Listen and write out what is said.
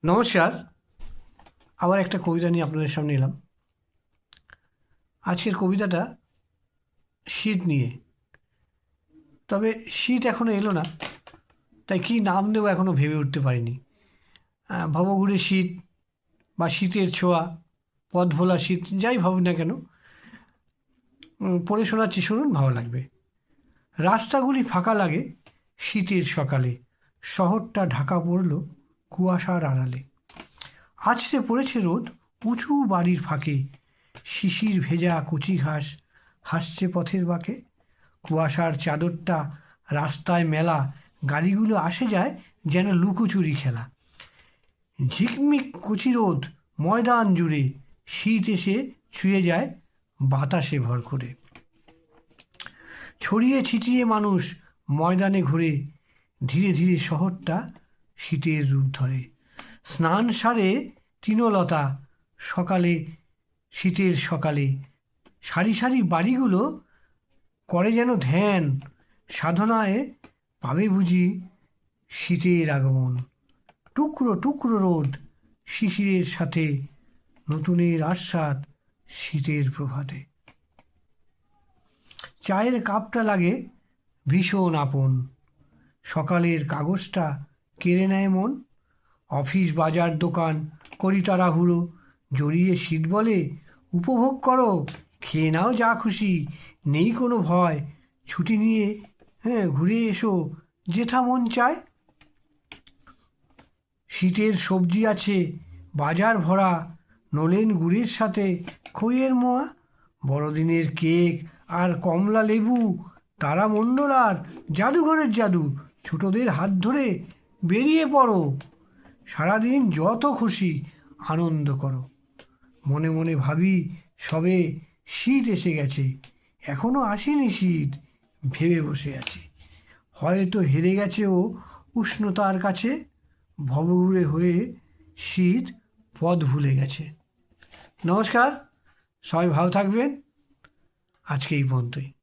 নমস্কার। আবার একটা কবিতা নিয়ে আপনাদের সামনে এলাম। আজকের কবিতাটা শীত নিয়ে। তবে শীত এখনও এলো না, তাই কী নাম দেবো এখনও ভেবে উঠতে পারিনি। ভবঘুরে শীত বা শীতের ছোঁয়া, পথ ভোলা শীত, যাই ভাবুন না কেন, পড়ে শোনাচ্ছি, শুনুন, ভালো লাগবে। রাস্তাগুলি ফাঁকা লাগে শীতের সকালে, শহরটা ঢাকা পড়ল কুয়াশার আড়ালে। আছড়ে পড়েছে রোদ উঁচু বাড়ির ফাঁকে, শিশির ভেজা কচি ঘাস হাসছে পথের বাঁকে। কুয়াশার চাদরটা রাস্তায় মেলা, গাড়িগুলো আসে যায় যেন লুকোচুরি খেলা। ঝিকমিক কচি রোদ ময়দান জুড়ে, শীত এসে ছুঁয়ে যায় বাতাসে ভর করে। ছড়িয়ে ছিটিয়ে মানুষ ময়দানে ঘুরে, ধীরে ধীরে শহরটা শীতের রূপ ধরে। স্নান সারে তৃণলতা সকালে, শীতের সকালে সারি সারি বাড়িগুলো করে যেন ধ্যান, সাধনায় পাবে বুঝি শীতের আগমন। টুকরো টুকরো রোদ শিশিরের সাথে, নতুনের আস্বাদ শীতের প্রভাতে। চায়ের কাপটা লাগে ভীষণ আপন, সকালের কাগজটা কেড়ে নেয় মন। অফিস বাজার দোকান করি তাড়াহুড়ো, জড়িয়ে শীত বলে উপভোগ করো, খেয়ে নাও যা খুশি, নেই কোনো ভয়, ছুটি নিয়ে ঘুরে এসো যেথা মন চায়। শীতের সবজি আছে বাজার ভরা, নলেন গুড়ের সাথে খইয়ের মোয়া। বড়দিনের কেক আর কমলা লেবু, তারামণ্ডল আর জাদুঘরের জাদু। ছোটদের হাত ধরে বেরিয়ে পড়ো, সারাদিন যত খুশি আনন্দ করো। মনে মনে ভাবি সবে শীত এসে গেছে, এখনো আসেনি শীত, ভেবে বসে আছি। হয়তো হেরে গেছে ও উষ্ণতার কাছে, ভবঘুরে হয়ে শীত পথ ভুলে গেছে। নমস্কার, সবাই ভালো থাকবেন। আজকে এই পর্যন্তই।